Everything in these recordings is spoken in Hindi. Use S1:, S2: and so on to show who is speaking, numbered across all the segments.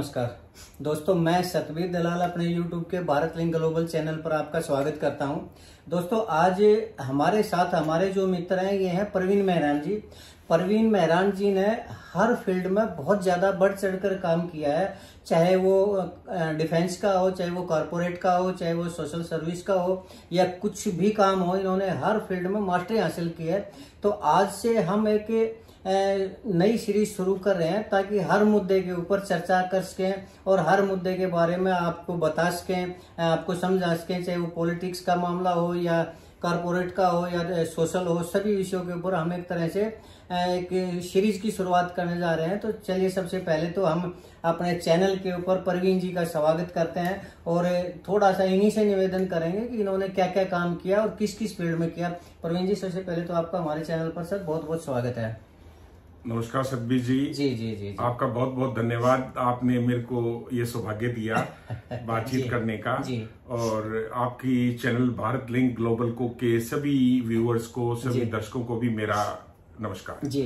S1: नमस्कार दोस्तों, मैं सतबीर दलाल अपने YouTube के भारत लिंक ग्लोबल चैनल पर आपका स्वागत करता हूं। दोस्तों, आज हमारे साथ हमारे जो मित्र हैं ये हैं परवीन मेहरान जी। परवीन मेहरान जी ने हर फील्ड में बहुत ज्यादा बढ़ चढ़कर काम किया है, चाहे वो डिफेंस का हो, चाहे वो कॉरपोरेट का हो, चाहे वो सोशल सर्विस का हो या कुछ भी काम हो, इन्होंने हर फील्ड में मास्टरी हासिल की है। तो आज से हम एक नई सीरीज शुरू कर रहे हैं ताकि हर मुद्दे के ऊपर चर्चा कर सकें और हर मुद्दे के बारे में आपको बता सकें, आपको समझा सकें, चाहे वो पॉलिटिक्स का मामला हो या कॉरपोरेट का हो या सोशल हो। सभी विषयों के ऊपर हम एक तरह से एक सीरीज की शुरुआत करने जा रहे हैं। तो चलिए, सबसे पहले तो हम अपने चैनल के ऊपर परवीन जी का स्वागत करते हैं और थोड़ा सा इन्हीं से निवेदन करेंगे कि इन्होंने क्या क्या काम किया और किस किस फील्ड में किया। परवीन जी, सबसे पहले तो आपका हमारे चैनल पर सर बहुत बहुत स्वागत है।
S2: नमस्कार सतबीर जी।
S1: जी।
S2: आपका बहुत बहुत धन्यवाद, आपने मेरे को ये सौभाग्य दिया बातचीत करने का। और आपकी चैनल भारत लिंक ग्लोबल को के सभी व्यूअर्स को, सभी दर्शकों को भी मेरा नमस्कार।
S1: जी।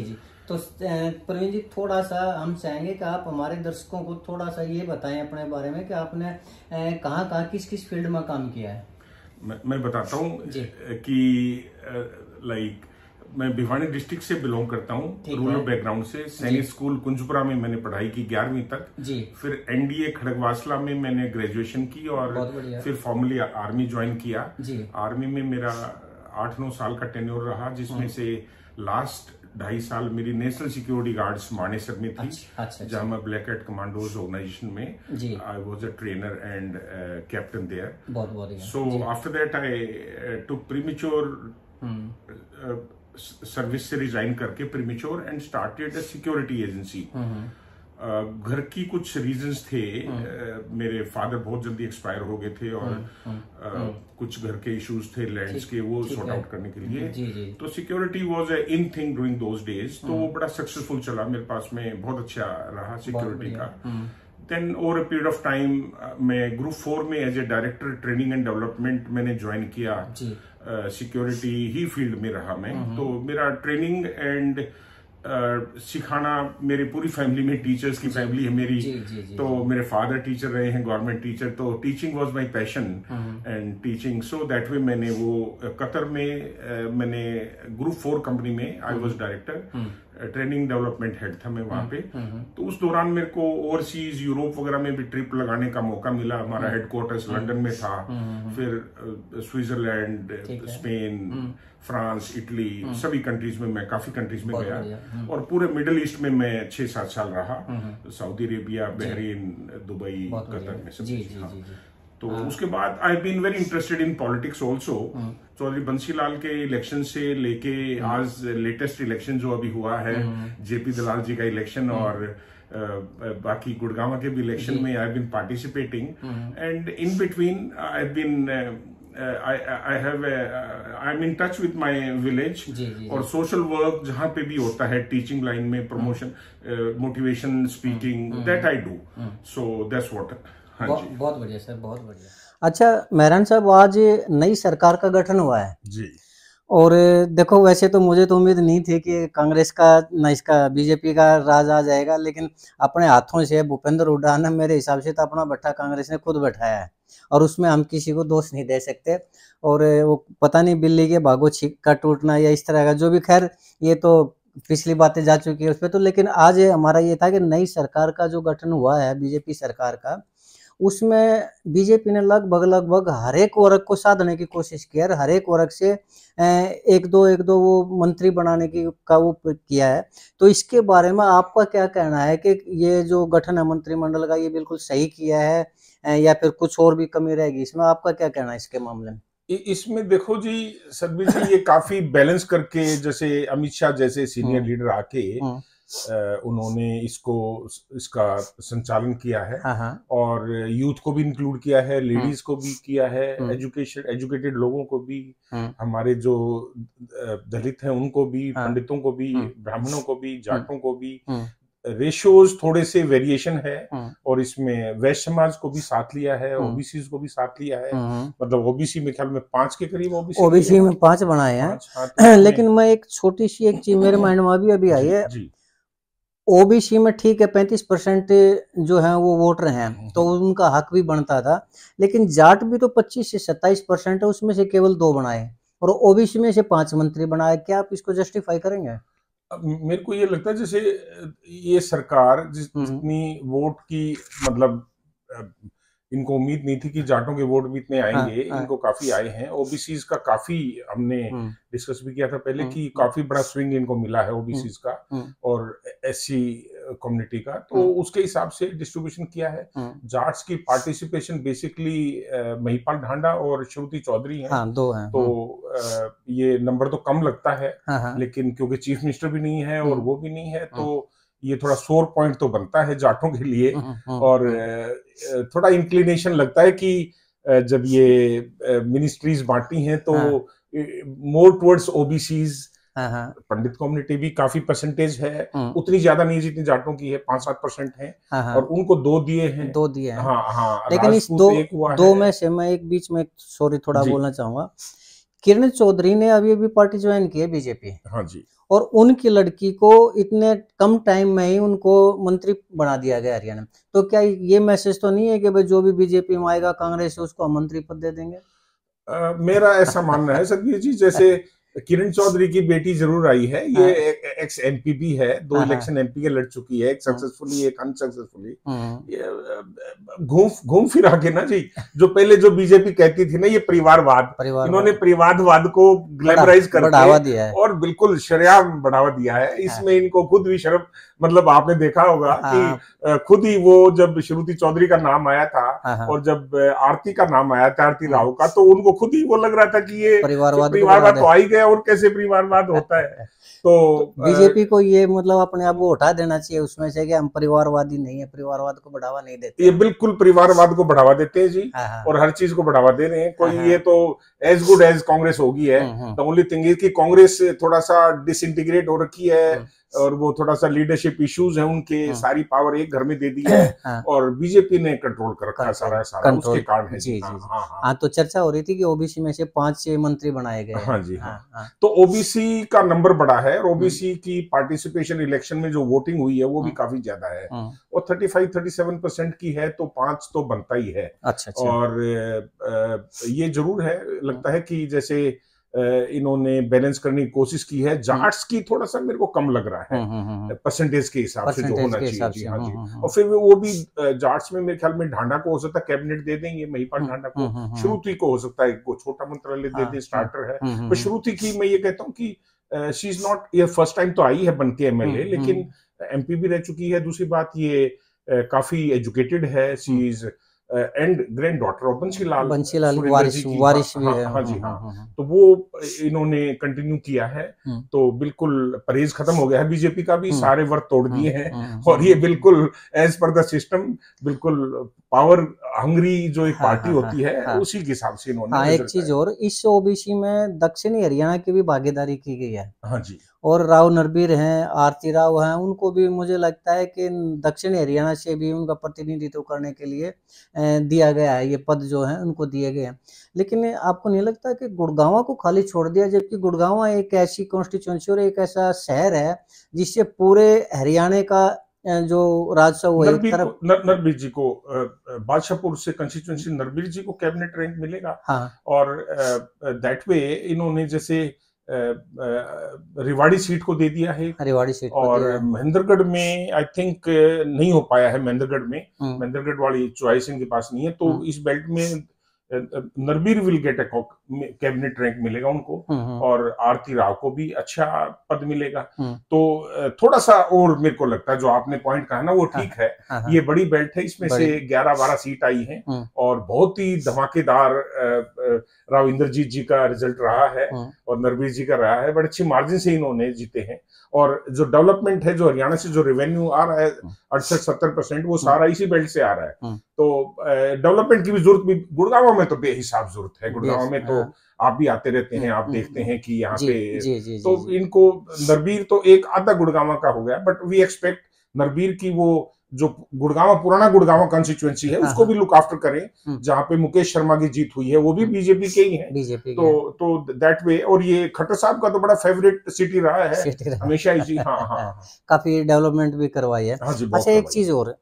S1: तो प्रवीण जी, थोड़ा सा हम चाहेंगे कि आप हमारे दर्शकों को थोड़ा सा ये बताएं अपने बारे में कि आपने कहाँ किस किस फील्ड में काम किया है।
S2: मैं बताता हूँ कि मैं भिवानी डिस्ट्रिक्ट से बिलोंग करता हूँ, रूरल बैकग्राउंड से। सैनिक स्कूल कुंजपुरा में मैंने पढ़ाई की 11वीं तक। फिर एनडीए खड़गवासला में मैंने ग्रेजुएशन की और फिर फॉर्मली आर्मी ज्वाइन किया। आर्मी में मेरा 8-9 साल का टेन्योर रहा, जिसमें से लास्ट 2.5 साल मेरी नेशनल सिक्योरिटी गार्ड्स मानेसर में थी। जहां मैं ब्लैक हैट कमांडोज ऑर्गेनाइजेशन में I was a trainer and captain there. So after that I took premature service से रिजाइन करके premature and started a security agency. घर की कुछ रीजंस थे। मेरे फादर बहुत जल्दी एक्सपायर हो गए थे और कुछ घर के इश्यूज थे लैंड्स के, वो सॉर्ट आउट करने के लिए। तो security was a in thing during those days. तो वो बड़ा सक्सेसफुल चला मेरे पास में, बहुत अच्छा रहा सिक्योरिटी का। Then over a period of time मैं ग्रुप 4 में as a director training and development मैंने ज्वाइन किया। सिक्योरिटी ही फील्ड में रहा मैं। तो मेरा ट्रेनिंग एंड सिखाना, मेरी पूरी फैमिली में टीचर्स की फैमिली है मेरी। तो मेरे फादर टीचर रहे हैं, गवर्नमेंट टीचर। तो teaching was my passion and teaching, so that way मैंने वो कतर में मैंने ग्रुप 4 कंपनी में I was director, training development head था मैं वहां पे। तो उस दौरान मेरे को ओवरसीज यूरोप वगैरह में भी ट्रिप लगाने का मौका मिला। हमारा हेडक्वार्टर्स लंदन में था, फिर स्विट्जरलैंड, स्पेन, फ्रांस, इटली, सभी कंट्रीज में मैं काफी कंट्रीज में गया। और पूरे मिडिल ईस्ट में मैं 6-7 साल रहा, Saudi Arabia, Bahrain, Dubai, Qatar में सब। तो उसके बाद I been very interested in politics also. Chaudhary Bansilal के इलेक्शन से लेके आज लेटेस्ट इलेक्शन जो अभी हुआ है, जेपी दलाल जी का इलेक्शन, और बाकी गुड़गांव के भी इलेक्शन में I been participating. And in between I been I am in touch with my village. और सोशल वर्क जहां पे भी होता है, टीचिंग लाइन में, promotion, motivation speaking, that I do. So that's what.
S1: बहुत बढ़िया सर, बहुत बढ़िया। अच्छा मेहरान साहब, आज नई सरकार का गठन हुआ है
S2: जी।
S1: और देखो, वैसे तो मुझे तो उम्मीद नहीं थी कि कांग्रेस का न इसका बीजेपी का राज आ जाएगा, लेकिन अपने हाथों से भूपेंद्र हुड्डा ने, मेरे हिसाब से तो अपना भट्टा कांग्रेस ने खुद बैठाया है और उसमें हम किसी को दोष नहीं दे सकते। और वो पता नहीं बिल्ली के भागो छीक का टूटना या इस तरह का जो भी, खैर ये तो पिछली बातें जा चुकी है उस पर। तो लेकिन आज हमारा ये था कि नई सरकार का जो गठन हुआ है बीजेपी सरकार का, उसमें बीजेपी ने लगभग हर एक वर्ग को साधने की कोशिश की है, हर एक वर्ग से एक दो वो मंत्री बनाने की का वो किया है। तो इसके बारे में आपका क्या कहना है कि ये जो गठन है मंत्रिमंडल का, ये बिल्कुल सही किया है या फिर कुछ और भी कमी रहेगी इसमें? आपका क्या कहना है इसके मामले में?
S2: इसमें देखो जी सतबीर जी, ये काफी बैलेंस करके, जैसे अमित शाह जैसे सीनियर लीडर आके उन्होंने इसका संचालन किया है। और यूथ को भी इंक्लूड किया है, लेडीज को भी किया है, एजुकेटेड लोगों को भी, हमारे जो दलित हैं उनको भी, पंडितों को भी, ब्राह्मणों को भी, जाटों को भी। रेशियोज थोड़े से वेरिएशन है और इसमें वैश्य समाज को भी साथ लिया है, ओबीसी को भी साथ लिया है। मतलब ओबीसी में ख्याल में 5 के करीब
S1: ओबीसी में 5 बनाए हैं। लेकिन मैं एक छोटी सी एक चीज मेरे माइंड में अभी आई है, ओबीसी में ठीक है 35% जो है वो वोटर हैं, तो उनका हक भी बनता था, लेकिन जाट भी तो 25 से 27% है, उसमें से केवल 2 बनाए और ओबीसी में से 5 मंत्री बनाए। क्या आप इसको जस्टिफाई करेंगे?
S2: मेरे को ये लगता है जैसे ये सरकार जितनी वोट की मतलब इनको उम्मीद नहीं थी कि जाटों के वोट भी इतने आएंगे, इनको काफी आए हैं। ओबीसीज का काफी हमने डिस्कस भी किया था पहले कि काफी बड़ा स्विंग इनको मिला है ओबीसीज का और एससी कम्युनिटी का, तो उसके हिसाब से डिस्ट्रीब्यूशन किया है। जाट्स की पार्टिसिपेशन बेसिकली महिपाल ढांडा और श्रुति चौधरी हैं,
S1: दो हैं।
S2: तो ये नंबर तो कम लगता है, लेकिन क्योंकि चीफ मिनिस्टर भी नहीं है और वो भी नहीं है, तो ये थोड़ा सोर पॉइंट तो बनता है जाटों के लिए। और थोड़ा इंक्लिनेशन लगता है कि जब ये मिनिस्ट्रीज बांटी हैं तो मोर टुवर्ड्स ओबीसीज। पंडित कम्युनिटी भी काफी परसेंटेज है, उतनी ज्यादा नहीं जितनी जाटों की है, 5-7% है, और उनको 2 दिए हैं। हाँ,
S1: लेकिन इस दो में से मैं एक बीच में सॉरी थोड़ा बोलना चाहूंगा। किरण चौधरी ने अभी पार्टी ज्वाइन की है बीजेपी।
S2: हाँ जी।
S1: और उनकी लड़की को इतने कम टाइम में ही उनको मंत्री बना दिया गया हरियाणा में, तो क्या ये मैसेज तो नहीं है कि भाई जो भी बीजेपी में आएगा कांग्रेस से उसको मंत्री पद दे देंगे?
S2: मेरा ऐसा मानना है सतबीर जी, जैसे किरण चौधरी की बेटी जरूर आई है, ये एक्स एमपी भी है, 2 इलेक्शन एमपी के लड़ चुकी है, एक सक्सेसफुली एक अनसक्सेसफुली। घूम फिरा के ना जी, जो पहले जो बीजेपी कहती थी ना ये परिवारवाद, इन्होंने परिवारवाद को ग्लैमराइज करके
S1: बढ़ावा दिया है,
S2: और बिल्कुल शरेआम बढ़ावा दिया है। इसमें इनको खुद भी शर्म, मतलब आपने देखा होगा कि खुद ही वो जब श्रुति चौधरी का नाम आया था और जब आरती का नाम आया था, आरती राव का, तो उनको खुद ही वो लग रहा था कि ये परिवारवाद तो आ ही गया और कैसे परिवारवाद होता है। तो
S1: बीजेपी को ये मतलब अपने आप को उठा देना चाहिए उसमें से कि हम परिवारवादी नहीं है, परिवारवाद को बढ़ावा नहीं देते।
S2: ये बिल्कुल परिवारवाद को बढ़ावा देते हैं जी, और हर चीज को बढ़ावा दे रहे हैं। कोई ये तो एज गुड एज कांग्रेस होगी है। द ओनली थिंग इज कि कांग्रेस थोड़ा सा डिसइंटीग्रेट हो रखी है और वो थोड़ा सा लीडरशिप इश्यूज हैं उनके, सारी पावर एक घर में दे दी है और बीजेपी ने कंट्रोल कर रखा है सारा उसके कारण है जी।
S1: हाँ, तो चर्चा हो रही थी कि ओबीसी में से 5 मंत्री बनाए गए।
S2: हाँ जी, हाँ। तो ओबीसी का नंबर बड़ा है और ओबीसी की पार्टिसिपेशन इलेक्शन में जो वोटिंग हुई है वो भी काफी ज्यादा है, और 35-37% की है, तो 5 तो बनता ही है।
S1: अच्छा।
S2: और ये जरूर है, लगता है कि जैसे इन्होंने बैलेंस करने की कोशिश की है। जाट्स की थोड़ा सा मेरे को कम लग रहा है परसेंटेज के हिसाब से जो होना चाहिए जी। हाँ जी, और फिर वो भी जाट्स में मेरे ख्याल में ढांडा को हो सकता है कैबिनेट दे देंगे, महिपाल ढांडा को, श्रुति को हो सकता है वो छोटा मंत्रालय दे दे, स्टार्टर है। पर श्रुति की मैं ये कहता हूँ कि शी इज नॉट, ये फर्स्ट टाइम तो आई है बन के एमएलए, लेकिन एमपी भी रह चुकी है। दूसरी बात ये काफी एजुकेटेड है, she is and granddaughter of Bansilal
S1: वारिस भी है।
S2: हाँ जी, हाँ। तो वो इन्होंने कंटिन्यू किया है, तो बिल्कुल परहेज खत्म हो गया है बीजेपी का भी, सारे वर्त तोड़ दिए हैं और ये बिल्कुल एज पर द सिस्टम, बिल्कुल पावर हंग्री जो एक पार्टी होती है उसी के हिसाब से इन्होंने।
S1: एक चीज और, इस ओबीसी में दक्षिणी हरियाणा की भी भागीदारी की गई है।
S2: हाँ जी,
S1: और राव नरबीर हैं, आरती राव हैं, उनको भी मुझे लगता है कि दक्षिण हरियाणा से भी उनका प्रतिनिधित्व करने के लिए दिया गया है, ये पद जो हैं उनको दिए गए हैं। लेकिन आपको नहीं लगता कि गुड़गांव को खाली छोड़ दिया, जबकि गुड़गांव एक ऐसी कॉन्स्टिट्यूंसी और एक ऐसा शहर है जिससे पूरे हरियाणा का जो राजस्व वो एक तरफ।
S2: नरबीर जी को बादशाहपुर से कंस्टिट्यूंसी नरबीर जी को कैबिनेट रैंक मिलेगा। और दैट वे इन्होंने जैसे रिवाड़ी सीट को दे दिया है,
S1: रिवाड़ी सीट
S2: और महेंद्रगढ़ में आई थिंक नहीं हो पाया है। महेंद्रगढ़ में महेंद्रगढ़ वाली चॉइस इनके पास नहीं है, तो इस बेल्ट में Narbir will get a cabinet rank मिलेगा उनको, और आरती राव को भी अच्छा पद मिलेगा। तो थोड़ा सा और मेरे को लगता है जो आपने पॉइंट कहा ना वो ठीक है। ये बड़ी बेल्ट है, इसमें से 11-12 सीट आई हैं और बहुत ही धमाकेदार राव इंद्रजीत जी का रिजल्ट रहा है और नरबीर जी का रहा है। बड़े अच्छी मार्जिन से इन्होंने जीते हैं, और जो डेवलपमेंट है, जो हरियाणा से जो रेवेन्यू आ रहा है 68-70%, वो सारा इसी बेल्ट से आ रहा है। तो डेवलपमेंट की भी जरूरत भी गुड़गांव में तो बेहिसाब जरूरत है। गुड़गांव में तो आप भी आते रहते हैं, आप देखते हैं कि यहाँ पे तो इनको नरबीर तो एक आधा गुड़गांव का हो गया, बट वी एक्सपेक्ट नरबीर की वो जो गुड़गांव पुराना गुड़गांव कॉन्स्टिट्यूएंसी है उसको भी लुक आफ्टर करें, जहां पे मुकेश शर्मा की जीत हुई है वो भी बीजेपी के ही है,
S1: बीजेपी
S2: तो दैट वे। और ये खट्टर साहब का तो बड़ा फेवरेट सिटी रहा है हमेशा ही जी। हाँ हाँ
S1: काफी डेवलपमेंट भी करवाई है। अच्छा, एक चीज और,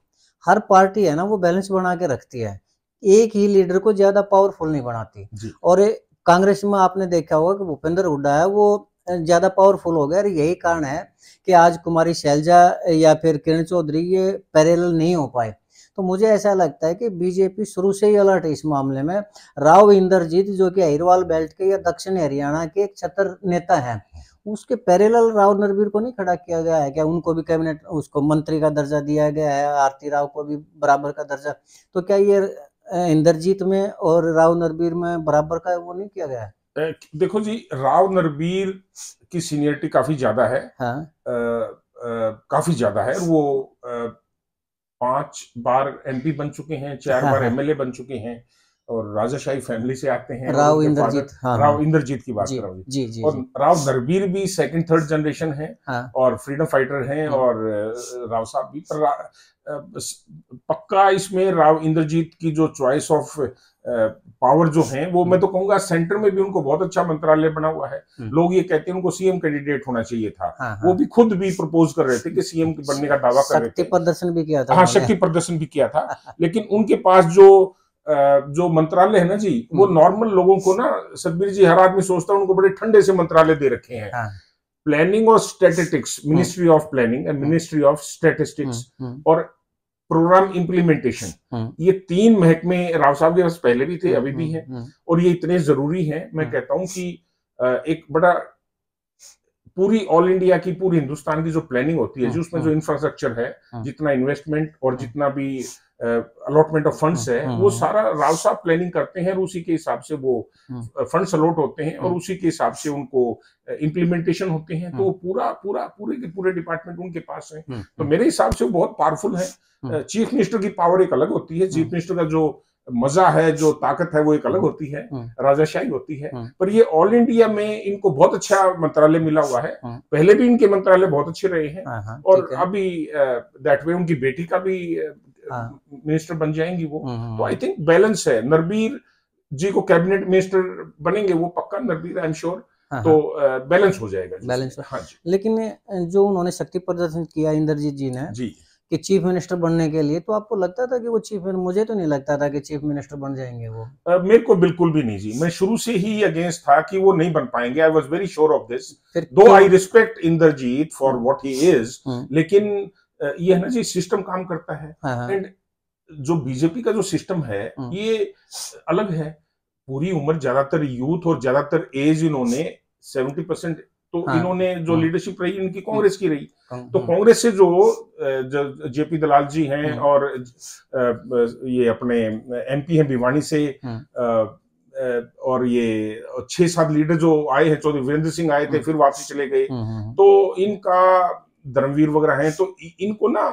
S1: हर पार्टी है ना वो बैलेंस बना के रखती है, एक ही लीडर को ज्यादा पावरफुल नहीं बनाती। और कांग्रेस में आपने देखा होगा कि भूपेंद्र हुड्डा है वो ज्यादा पावरफुल हो गया, और यही कारण है कि आज कुमारी शैलजा या फिर किरण चौधरी ये पैरेलल नहीं हो पाए। तो मुझे ऐसा लगता है कि बीजेपी शुरू से ही अलर्ट है इस मामले में। राव इंद्रजीत जो कि अहिरवाल बेल्ट के या दक्षिण हरियाणा के एक छतर नेता है, उसके पैरेलल राव नरवीर को नहीं खड़ा किया गया है क्या? उनको भी कैबिनेट, उसको मंत्री का दर्जा दिया गया है, आरती राव को भी बराबर का दर्जा। तो क्या ये इंद्रजीत में और राव नरवीर में बराबर का वो नहीं किया गया है?
S2: देखो जी, राव नरवीर की सीनियरिटी काफी ज्यादा है।
S1: हाँ।
S2: काफी ज्यादा है। वो 5 बार एमपी बन चुके हैं, 4 बार एमएलए बन चुके हैं, और राजाशाही फैमिली से आते हैं।
S1: राव इंद्रजीत,
S2: राव इंद्रजीत की बात कर रहा हूँ
S1: जी।
S2: और राव नरवीर भी सेकंड थर्ड जनरेशन है और फ्रीडम फाइटर हैं, और राव साहब भी। पर पक्का इसमें राव इंद्रजीत की जो चॉइस ऑफ पावर जो है वो, मैं तो कहूंगा सेंटर में भी उनको बहुत अच्छा मंत्रालय बना हुआ है। लोग ये कहते हैं उनको सीएम कैंडिडेट होना चाहिए था। वो भी खुद भी प्रपोज कर रहे थे कि सीएम बनने का दावा कर रहे थे,
S1: शक्ति प्रदर्शन भी किया था।
S2: हाँ, शक्ति प्रदर्शन भी किया था। लेकिन उनके पास जो मंत्रालय है ना जी, वो नॉर्मल लोगों को ना, सतबीर जी, हर आदमी सोचता है उनको बड़े ठंडे से मंत्रालय दे रखे हैं। प्लानिंग और statistics, ministry of planning and ministry of statistics और प्रोग्राम इम्प्लीमेंटेशन, ये 3 महकमे राव साहब के पास पहले भी थे, अभी भी हैं, और ये इतने जरूरी हैं। मैं कहता हूं कि एक बड़ा पूरी ऑल इंडिया की, पूरी हिंदुस्तान की जो प्लानिंग होती है जी, उसमें जो इंफ्रास्ट्रक्चर है, जितना इन्वेस्टमेंट और जितना भी अलॉटमेंट ऑफ फंड्स है, वो सारा राव साहब प्लानिंग करते हैं, और उसी के हिसाब से वो फंड्स अलॉट होते हैं, और उसी के हिसाब से उनको इम्प्लीमेंटेशन होते हैं। तो पूरे के पूरे डिपार्टमेंट उनके पास है। तो मेरे हिसाब से वो बहुत पावरफुल है। चीफ मिनिस्टर की पावर एक अलग होती है, चीफ मिनिस्टर का जो मजा है, जो ताकत है, वो एक अलग होती है, राजाशाही होती है। पर ये ऑल इंडिया में इनको बहुत अच्छा मंत्रालय मिला हुआ है। पहले भी इनके मंत्रालय बहुत अच्छे रहे हैं, और अभी दैट वे उनकी बेटी का भी मिनिस्टर बन जाएंगी वो। तो आई थिंक बैलेंस है। नरवीर जी को कैबिनेट मिनिस्टर बनेंगे वो पक्का, नरवीर आई एम श्योर। तो बैलेंस हो जाएगा, बैलेंस। हाँ जी।
S1: लेकिन जो उन्होंने शक्ति प्रदर्शन किया इंद्रजीत जी ने जी कि चीफ मिनिस्टर बनने के लिए, तो आपको लगता था कि वो चीफ, मुझे तो नहीं लगता था कि चीफ मिनिस्टर बन जाएंगे वो।
S2: मेरे को बिल्कुल भी नहीं जी, मैं शुरू से ही अगेंस्ट था कि वो नहीं बन पाएंगे। I was very sure of this, though I respect Indrajeet for what he is, लेकिन ये है ना जी, सिस्टम काम करता है। एंड जो बीजेपी का जो सिस्टम है ये अलग है। पूरी उम्र, ज्यादातर यूथ और ज्यादातर एज इन्होंने 70% तो इन्होंने जो लीडरशिप रही इनकी कांग्रेस की रही। तो कांग्रेस से जो जेपी दलाल जी हैं, और ये अपने एमपी हैं भिवानी से, और ये 6-7 लीडर जो आए हैं, चौधरी वीरेंद्र सिंह आए थे, फिर वापसी चले गए, तो इनका धर्मवीर वगैरह हैं, तो इनको ना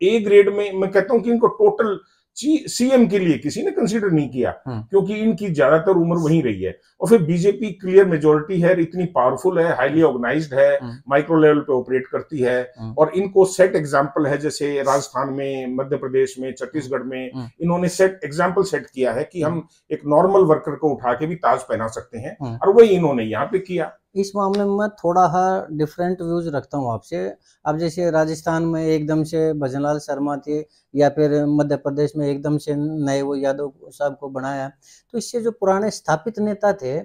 S2: ए ग्रेड में, मैं कहता हूं कि इनको टोटल सीएम के लिए किसी ने कंसीडर नहीं किया, क्योंकि इनकी ज्यादातर उम्र वहीं रही है। और फिर बीजेपी क्लियर मेजोरिटी है, इतनी पावरफुल है, हाईली ऑर्गेनाइज्ड है, माइक्रो लेवल पे ऑपरेट करती है, और इनको सेट एग्जांपल है। जैसे राजस्थान में, मध्य प्रदेश में, छत्तीसगढ़ में इन्होंने एग्जांपल सेट किया है कि हम एक नॉर्मल वर्कर को उठा के भी ताज पहना सकते हैं, और वही इन्होंने यहाँ पे किया।
S1: इस मामले में मैं थोड़ा डिफरेंट व्यूज रखता हूँ आपसे। अब जैसे राजस्थान में एकदम से भजनलाल शर्मा थे, या फिर मध्य प्रदेश में एकदम से नए वो यादव साहब को बनाया, तो इससे जो पुराने स्थापित नेता थे,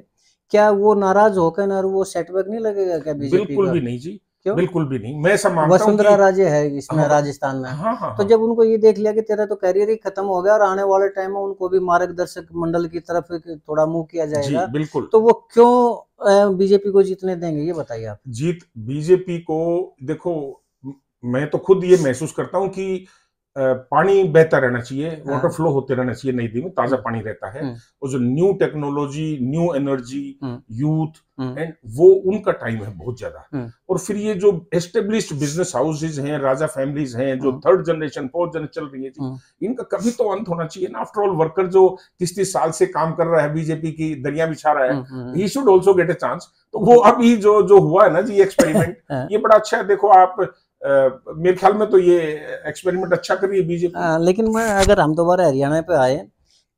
S1: क्या वो नाराज होकर ना वो सेटबैक नहीं लगेगा क्या बीजेपी?
S2: बिल्कुल भी नहीं जी, बिल्कुल भी नहीं। मैं ऐसा मानता हूं
S1: वसुंधरा राजे है इसमें राजस्थान में। तो जब उनको ये देख लिया कि तेरा तो करियर ही खत्म हो गया, और आने वाले टाइम में उनको भी मार्गदर्शक मंडल की तरफ थोड़ा मूव किया जाएगा,
S2: बिल्कुल,
S1: तो वो क्यों बीजेपी को जीतने देंगे, ये बताइए आप।
S2: बीजेपी को देखो, मैं तो खुद ये महसूस करता हूं कि पानी बहता रहना चाहिए, वाटर फ्लो होते रहना चाहिए नदी में, ताजा पानी रहता है। और जो new technology, new energy, youth, and वो उनका टाइम है बहुत ज्यादा। और फिर ये जो एस्टेब्लिश्ड बिजनेस हाउसेज हैं, राजा फैमिलीज हैं, जो 3rd जनरेशन 4th जनरेशन चल रही है, इनका कभी तो अंत होना चाहिए ना। आफ्टर ऑल, वर्कर जो 30-30 साल से काम कर रहा है, बीजेपी की दरिया बिछा रहा है, he should also get a chance. तो वो अभी जो हुआ है ना जी एक्सपेरिमेंट, ये बड़ा अच्छा है। देखो आप मेरे ख्याल में तो ये एक्सपेरिमेंट अच्छा कर रही है बीजेपी।
S1: लेकिन मैं अगर हम दोबारा हरियाणा पे आए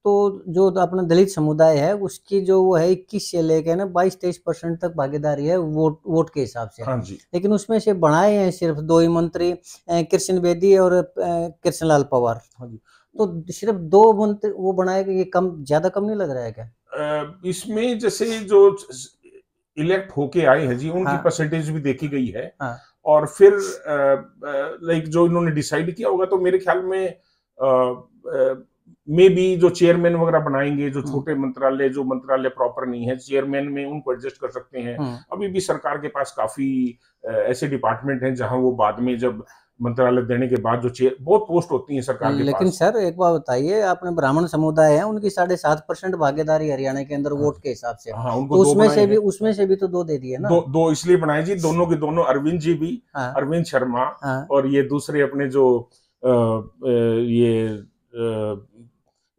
S1: तो जो अपना दलित समुदाय है उसकी जो वो है 21 से लेके ना 22-23% तक भागीदारी है वोट के हिसाब से।
S2: हाँ जी।
S1: लेकिन उसमें से बनाए हैं सिर्फ 2 ही मंत्री, कृष्ण बेदी और कृष्ण लाल पवार।
S2: हाँ जी।
S1: तो सिर्फ 2 मंत्री वो बनाए, ये कम, ज्यादा कम नहीं लग रहा है क्या?
S2: इसमें जैसे जो इलेक्ट होके आए हैं जी, उनकी
S1: हाँ।
S2: परसेंटेज भी देखी गई है।
S1: हाँ।
S2: और फिर लाइक जो इन्होंने डिसाइड किया होगा, तो मेरे ख्याल में मे बी जो चेयरमैन वगैरह बनाएंगे, जो छोटे मंत्रालय, जो मंत्रालय प्रॉपर नहीं है, चेयरमैन में उनको एडजस्ट कर सकते हैं। अभी भी सरकार के पास काफी ऐसे डिपार्टमेंट हैं जहां वो बाद में जब मंत्रालय देने के बाद जो चेयर, बहुत पोस्ट होती है सरकार के
S1: लेकिन
S2: पास।
S1: सर एक बात बताइए, आपने ब्राह्मण समुदाय है उनकी 7.5% भागीदारी हरियाणा के अंदर वोट के हिसाब से।
S2: हाँ, उनको
S1: तो
S2: दो
S1: उसमें से भी तो 2 दे दिए ना।
S2: दो इसलिए बनाए जी, दोनों के दोनों, अरविंद जी भी,
S1: हाँ।
S2: अरविंद शर्मा।
S1: हाँ।
S2: और ये दूसरे अपने जो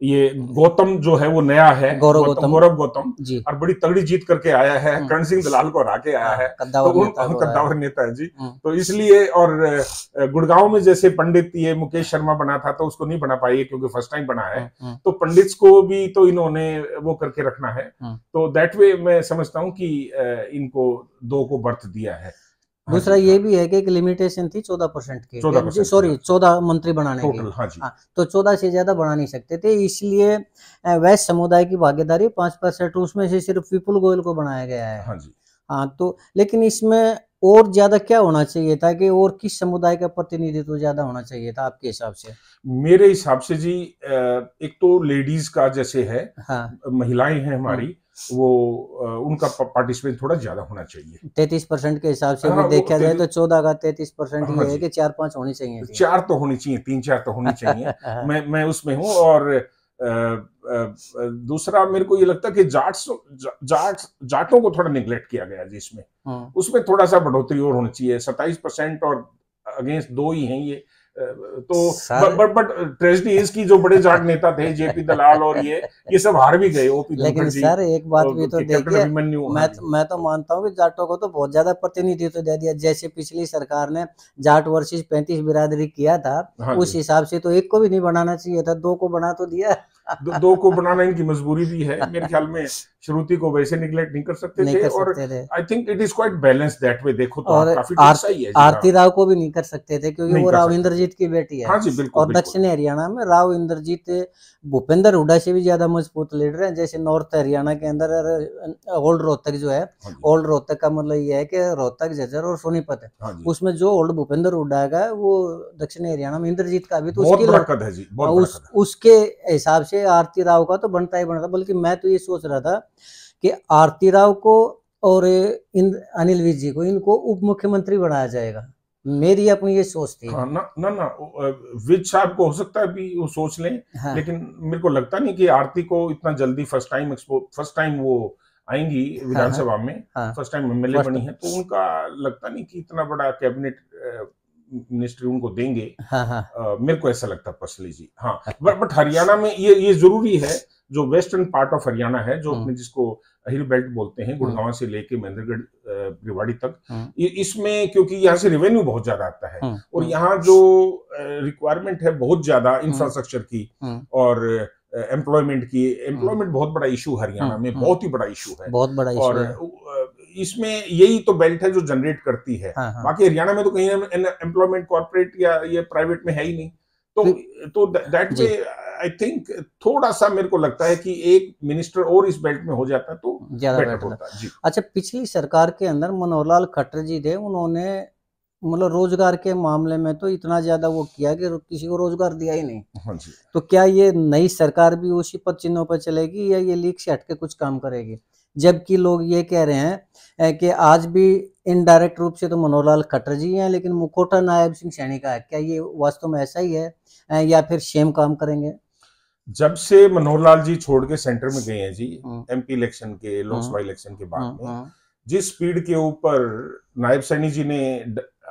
S2: ये गौतम जो है वो नया है, गौरव गौतम
S1: जी,
S2: और बड़ी तगड़ी जीत करके आया है, कर्ण सिंह दलाल को हरा के आया है, कद्दावर नेता है जी। तो इसलिए, और गुड़गांव में जैसे पंडित ये मुकेश शर्मा बना था, तो उसको नहीं बना पाई क्योंकि फर्स्ट टाइम बना है। तो पंडित को भी तो इन्होंने वो करके रखना है। तो दैट वे मैं समझता हूँ कि इनको 2 को बर्थ दिया है।
S1: दूसरा ये भी है कि एक लिमिटेशन थी 14% की, 14 मंत्री बनाने की।
S2: हाँ जी।
S1: तो 14 से ज्यादा बना नहीं सकते थे, इसलिए वैश्य समुदाय की भागीदारी 5%, उसमें से सिर्फ विपुल गोयल को बनाया गया है।
S2: हाँ जी।
S1: हाँ, तो लेकिन इसमें और ज्यादा क्या होना चाहिए था, कि और किस समुदाय का प्रतिनिधित्व ज्यादा होना चाहिए था आपके हिसाब से?
S2: मेरे हिसाब से जी, एक तो लेडीज का जैसे है,
S1: हाँ,
S2: महिलाएं हैं हमारी, वो उनका पार्टिसिपेट थोड़ा ज्यादा होना चाहिए।
S1: 33% के हिसाब से भी देखा जाए तो 14 का 33% ये है कि 4-5 होनी चाहिए।
S2: 4 तो होनी चाहिए, 3-4 तो होनी चाहिए। मैं उसमें हूँ। और दूसरा मेरे को ये लगता है कि जाटों को थोड़ा निगलेक्ट किया गया जी इसमें। उसमें थोड़ा सा बढ़ोतरी और होनी चाहिए। 27% और अगेंस्ट 2 ही हैं ये। तो बट ट्रेजेडी इसकी, जो बड़े जाट नेता थे, जेपी दलाल और ये सब हार भी गए। ओपी
S1: लेकिन सर एक बात भी तो देखिए, मैं तो मानता हूँ कि जाटों को तो बहुत ज्यादा प्रतिनिधित्व दे दिया। जैसे पिछली सरकार ने जाट वर्सेस 35 बिरादरी किया था, उस हिसाब से तो 1 को भी नहीं बनाना चाहिए था, 2 को बना तो दिया।
S2: 2 को बनाना इनकी मजबूरी भी है मेरे ख्याल में। श्रुति को वैसे निगलेक्ट नहीं कर सकते थे। और I think it is quite balance that way. देखो तो काफी सही है।
S1: आरती राव को भी नहीं कर सकते थे क्योंकि वो राव इंद्रजीत की बेटी है।
S2: हाँ जी, बिल्कुल।
S1: और दक्षिणी हरियाणा में राव इंद्रजीत भूपेंद्र हुड्डा से भी ज्यादा मजबूत लीडर है। जैसे नॉर्थ हरियाणा के अंदर ओल्ड रोहतक जो है, ओल्ड रोहतक का मतलब ये है कि रोहतक, झज्जर और सोनीपत है, उसमें जो ओल्ड भूपेंद्र हुड्डा का है वो दक्षिणी हरियाणा में इंद्रजीत का भी तो उसके हिसाब से आरती राव का तो बनता ही बनता। बल्कि मैं तो ये सोच रहा था कि आरती राव को और अनिल विज जी को, इनको उप मुख्यमंत्री बनाया जाएगा। मेरी अपनी ये सोच थी।
S2: हाँ, ना विज साहब को हो सकता है भी वो सोच लें। हाँ। लेकिन मेरे को लगता नहीं कि आरती को इतना जल्दी फर्स्ट टाइम वो आएंगी विधानसभा में। फर्स्ट टाइम एमएलए बनी है, तो उनका लगता नहीं कि इतना बड़ा कैबिनेट मिनिस्ट्री उनको देंगे। मेरे को ऐसा लगता है पर्सनली जी। हाँ, बट हरियाणा में ये जरूरी है, जो वेस्टर्न पार्ट ऑफ हरियाणा है, जो अपने जिसको हिल बेल्ट बोलते हैं, गुड़गांव से लेके महेंद्रगढ़ रेवाड़ी तक, इसमें क्योंकि यहाँ से रेवेन्यू बहुत ज्यादा आता है और यहाँ जो रिक्वायरमेंट है बहुत ज्यादा इंफ्रास्ट्रक्चर की और एम्प्लॉयमेंट की। एम्प्लॉयमेंट बहुत बड़ा इशू हरियाणा में, बहुत ही बड़ा इशू है, बहुत बड़ा इशू है। इसमें यही तो बेल्ट है जो जनरेट करती है। बाकी हरियाणा में तो कहीं एम्प्लॉयमेंट कॉर्पोरेट या ये प्राइवेट में है ही नहीं। तो दैट वे आई थिंक थोड़ा सा मेरे को लगता है कि एक मिनिस्टर और इस बेल्ट में हो जाता तो ज्यादा बेटर होता जी।
S1: अच्छा, पिछली सरकार के अंदर मनोहर लाल खट्टर जी थे, उन्होंने मतलब रोजगार के मामले में तो इतना ज्यादा वो किया कि किसी को रोजगार दिया ही नहीं।
S2: हाँ जी।
S1: तो क्या ये नई सरकार भी उसी पद चिन्हों पर चलेगी या ये लीक से हटके कुछ काम करेगी? जबकि लोग ये कह रहे हैं कि आज भी इनडायरेक्ट रूप से तो मनोहर लाल खट्टर जी हैं, लेकिन मुखौटा नायब सिंह सैनी का है। क्या ये वास्तव में ऐसा ही है या फिर सेम काम करेंगे?
S2: जब से मनोहर लाल जी छोड़ के सेंटर में गए हैं जी, एमपी इलेक्शन के, लोकसभा इलेक्शन के बाद में, जिस स्पीड के ऊपर नायब सैनी जी ने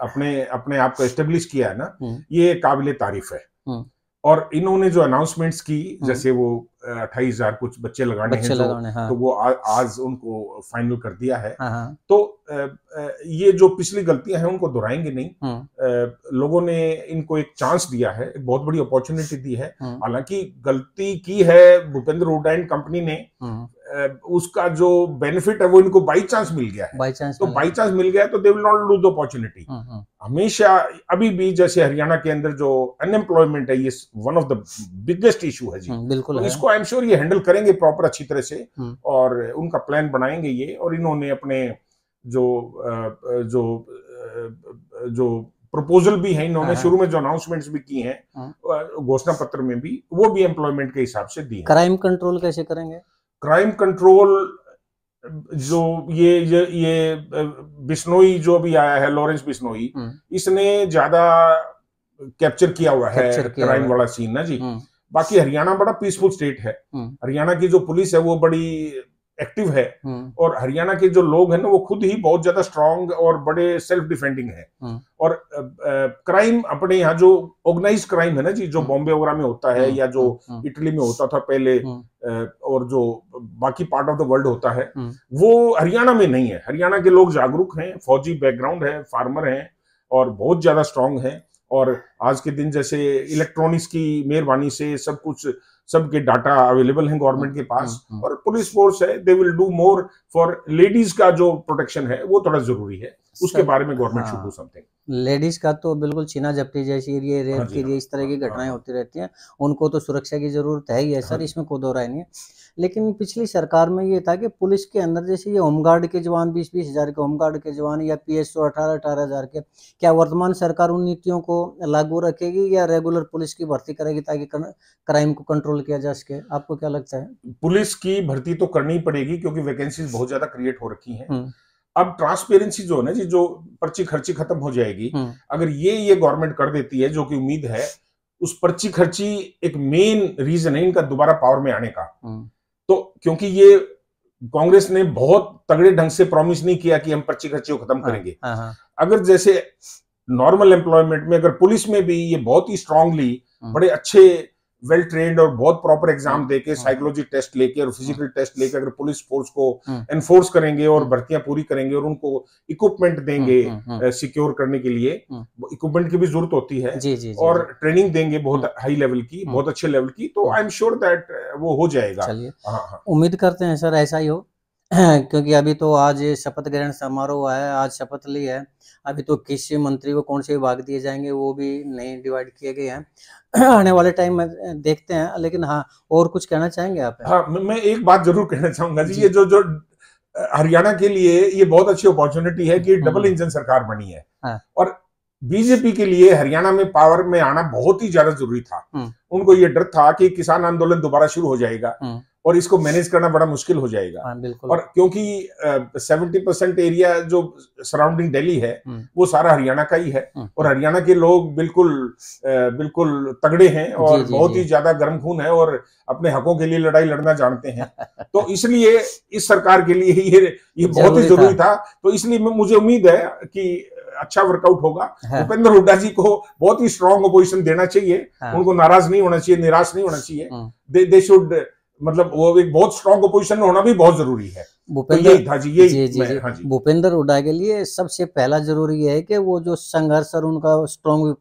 S2: अपने आप को एस्टेब्लिश किया है ना, ये काबिले तारीफ है। और इन्होंने जो अनाउंसमेंट्स की, जैसे वो 28,000 कुछ बच्चे लगाने हैं, तो वो आज उनको फाइनल कर दिया है। तो ये जो पिछली गलतियां हैं उनको दोहराएंगे नहीं। लोगों ने इनको एक चांस दिया है, एक बहुत बड़ी अपॉर्चुनिटी दी है। हालांकि गलती की है भूपेंद्र हुड्डा एंड कंपनी ने, उसका जो बेनिफिट है वो इनको बाई चांस मिल गया है। तो बाई चांस मिल गया है तो they will not lose the opportunity. हमेशा अभी भी जैसे हरियाणा के अंदर जो अनएम्प्लॉयमेंट है ये one of the biggest issue है जी। बिल्कुल तो इसको आई एम श्योर ये हैंडल करेंगे प्रॉपर अच्छी तरह से, और उनका प्लान बनाएंगे ये। और इन्होंने अपने जो प्रपोजल भी है, इन्होंने शुरू में जो अनाउंसमेंट्स भी की हैं घोषणा पत्र में भी, वो भी एम्प्लॉयमेंट के हिसाब से दी है।
S1: क्राइम कंट्रोल कैसे करेंगे?
S2: क्राइम कंट्रोल जो ये बिश्नोई जो भी आया है, लॉरेंस बिश्नोई, इसने ज्यादा कैप्चर किया हुआ है क्राइम वाला सीन ना जी। बाकी हरियाणा बड़ा पीसफुल स्टेट है। हरियाणा की जो पुलिस है वो बड़ी एक्टिव है, और हरियाणा के जो लोग हैं ना वो खुद ही बहुत ज्यादा स्ट्रांग और बड़े सेल्फ डिफेंडिंग है। और क्राइम अपने यहाँ जो ऑर्गेनाइज क्राइम है ना जी, जो बॉम्बे वगैरह में होता है या जो इटली में होता था पहले, और जो बाकी पार्ट ऑफ द वर्ल्ड होता है, वो हरियाणा में नहीं है। हरियाणा के लोग जागरूक हैं, फौजी बैकग्राउंड है, फार्मर हैं, और बहुत ज्यादा स्ट्रांग हैं। और आज के दिन जैसे इलेक्ट्रॉनिक्स की मेहरबानी से सब कुछ, सबके डाटा अवेलेबल हैं गवर्नमेंट के पास, और पुलिस फोर्स है, they will do more for ladies का जो प्रोटेक्शन है वो थोड़ा जरूरी है, उसके बारे में government should do something.
S1: Ladies का तो बिल्कुल छीना झपटी जैसी, ये रेप की इस तरह की घटनाएं होती रहती हैं, उनको तो सुरक्षा की जरूरत है ही है सर, इसमें कोई दो राय नहीं है। लेकिन पिछली सरकार में ये था कि पुलिस के अंदर जैसे ये होमगार्ड के जवान 20-20 हज़ार के होमगार्ड के जवान, या पीएसओ 18-18 हज़ार के, क्या वर्तमान सरकार उन नीतियों को लागू रखेगी या रेगुलर पुलिस की भर्ती करेगी ताकि क्राइम को कंट्रोल किया जा सके? आपको क्या लगता है?
S2: पुलिस की भर्ती तो करनी पड़ेगी क्योंकि वैकेंसीज बहुत ज्यादा क्रिएट हो रखी हैं। अब ट्रांसपेरेंसी जो है ना जी, जो पर्ची खर्ची खत्म हो जाएगी, अगर ये गवर्नमेंट कर देती है, जो कि उम्मीद है, उस पर्ची खर्ची एक मेन रीजन है इनका दोबारा पावर में आने का। तो क्योंकि ये कांग्रेस ने बहुत तगड़े ढंग से प्रॉमिस नहीं किया कि हम पर्ची खर्ची को खत्म करेंगे। अगर जैसे नॉर्मल एम्प्लॉयमेंट में, अगर पुलिस में भी ये बहुत ही स्ट्रांगली, बड़े अच्छे वेल ट्रेन्ड और बहुत प्रॉपर एग्जाम देके, साइकोलॉजी टेस्ट लेके और फिजिकल टेस्ट लेके अगर पुलिस फोर्स को एनफोर्स करेंगे और भर्तियां पूरी करेंगे और उनको इक्विपमेंट देंगे सिक्योर करने के लिए, इक्विपमेंट की भी जरूरत होती है, जी, और ट्रेनिंग देंगे बहुत हाई लेवल की, बहुत अच्छे लेवल की, तो आई एम श्योर दैट वो हो जाएगा।
S1: उम्मीद करते हैं सर ऐसा ही हो, क्योंकि अभी तो आज शपथ ग्रहण समारोह है, आज शपथ ली है, अभी तो किस मंत्री को कौन से विभाग दिए जाएंगे वो भी नहीं डिवाइड किए गए हैं। आने वाले टाइम में देखते हैं। लेकिन हाँ, और कुछ कहना चाहेंगे आप?
S2: हाँ, मैं एक बात जरूर कहना चाहूंगा जी, ये जो हरियाणा के लिए ये बहुत अच्छी अपॉर्चुनिटी है कि डबल इंजन सरकार बनी है। और बीजेपी के लिए हरियाणा में पावर में आना बहुत ही ज्यादा जरूरी था। उनको ये डर था कि किसान आंदोलन दोबारा शुरू हो जाएगा और इसको मैनेज करना बड़ा मुश्किल हो जाएगा। और क्योंकि 70% एरिया जो सराउंडिंग दिल्ली है वो सारा हरियाणा का ही है, और हरियाणा के लोग बिल्कुल तगड़े हैं और बहुत ही ज्यादा गर्म खून है और अपने हकों के लिए लड़ाई लड़ना जानते हैं। तो इसलिए इस सरकार के लिए ये बहुत ही जरूरी था। तो इसलिए मुझे उम्मीद है कि अच्छा वर्कआउट होगा। भूपेंद्र हुड्डा जी को बहुत ही स्ट्रॉन्ग अपोजिशन देना चाहिए, उनको नाराज नहीं होना चाहिए, निराश नहीं होना चाहिए। दे शुड, मतलब वो एक बहुत स्ट्रॉन्ग अपोजिशन में होना भी बहुत जरूरी है।
S1: भूपेंद्र, तो जी, भूपेंद्र हुड्डा के लिए सबसे पहला जरूरी है कि वो जो संघर्ष और उनका स्ट्रॉन्ग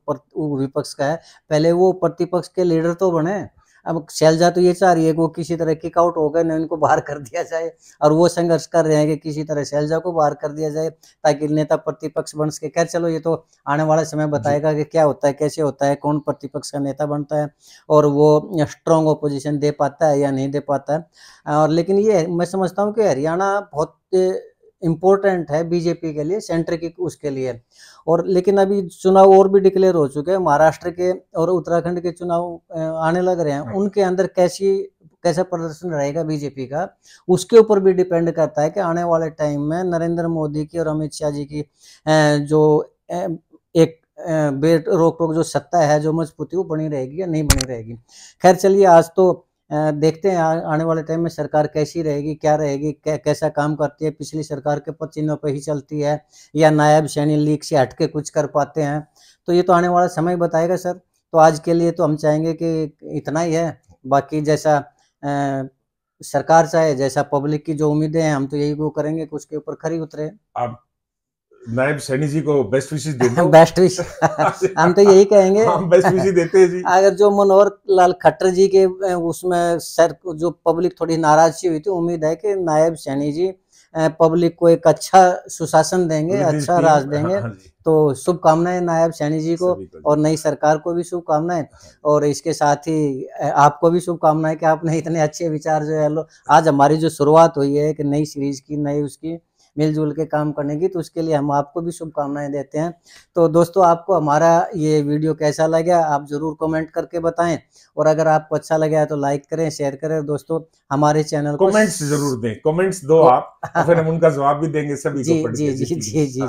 S1: विपक्ष का है, पहले वो प्रतिपक्ष के लीडर तो बने। अब शैलजा तो ये चाह रही है कि वो किसी तरह किक आउट हो गए, इनको बाहर कर दिया जाए, और वो संघर्ष कर रहे हैं कि किसी तरह शैलजा को बाहर कर दिया जाए ताकि नेता प्रतिपक्ष बन सके। खैर चलो, ये तो आने वाला समय बताएगा कि क्या होता है, कैसे होता है, कौन प्रतिपक्ष का नेता बनता है और वो स्ट्रॉन्ग ओपोजिशन दे पाता है या नहीं दे पाता है। और लेकिन ये मैं समझता हूँ कि हरियाणा बहुत इम्पोर्टेंट है बीजेपी के लिए, सेंटर की उसके लिए। और लेकिन अभी चुनाव और भी डिक्लेयर हो चुके हैं, महाराष्ट्र के और उत्तराखंड के चुनाव आने लग रहे हैं, उनके अंदर कैसा प्रदर्शन रहेगा बीजेपी का, उसके ऊपर भी डिपेंड करता है कि आने वाले टाइम में नरेंद्र मोदी की और अमित शाह जी की जो एक रोक टोक जो सत्ता है, जो मजबूती, वो बनी रहेगी या नहीं बनी रहेगी। खैर चलिए, आज तो देखते हैं आने वाले टाइम में सरकार कैसी रहेगी, क्या रहेगी, कैसा काम करती है, पिछली सरकार के पचिन्हों पे ही चलती है या नायब सैनी लीग से हटके कुछ कर पाते हैं, तो ये तो आने वाला समय बताएगा सर। तो आज के लिए तो हम चाहेंगे कि इतना ही है, बाकी जैसा सरकार चाहे, जैसा पब्लिक की जो उम्मीदें हैं, हम तो यही वो करेंगे कि उसके ऊपर खरी उतरे।
S2: आप नायब सैनी जी को बेस्ट विशेस दे दो।
S1: बेस्ट विश हम तो यही कहेंगे,
S2: हम बेस्ट विशेस देते हैं जी।
S1: अगर जो मनोहर लाल खट्टर जी के उसमें सर जो पब्लिक थोड़ी नाराज सी हुई थी, उम्मीद है कि नायब सैनी जी पब्लिक को एक अच्छा सुशासन देंगे, अच्छा राज देंगे। तो शुभकामनाएं नायब सैनी जी को और नई सरकार को भी शुभकामनाएं, और इसके साथ ही आपको भी शुभकामनाएं कि आपने इतने अच्छे विचार जो है आज हमारी जो शुरुआत हुई है एक नई सीरीज की, नई उसकी मिलजुल के काम करने की, तो उसके लिए हम आपको भी शुभकामनाएं देते हैं। तो दोस्तों, आपको हमारा ये वीडियो कैसा लगा आप जरूर कमेंट करके बताएं, और अगर आपको अच्छा लगा है तो लाइक करें, शेयर करें। दोस्तों, हमारे चैनल को
S2: कमेंट्स जरूर दें, कमेंट्स दो आप, फिर हम उनका जवाब भी देंगे सभी को पढ़ के।
S1: जी।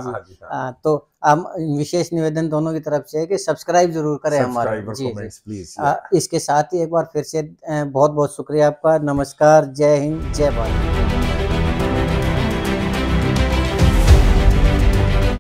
S1: तो हम विशेष निवेदन दोनों की तरफ से है कि सब्सक्राइब जरूर करें हमारे। जी प्लीज। इसके साथ ही एक बार फिर से बहुत बहुत शुक्रिया आपका। नमस्कार, जय हिंद, जय भारत।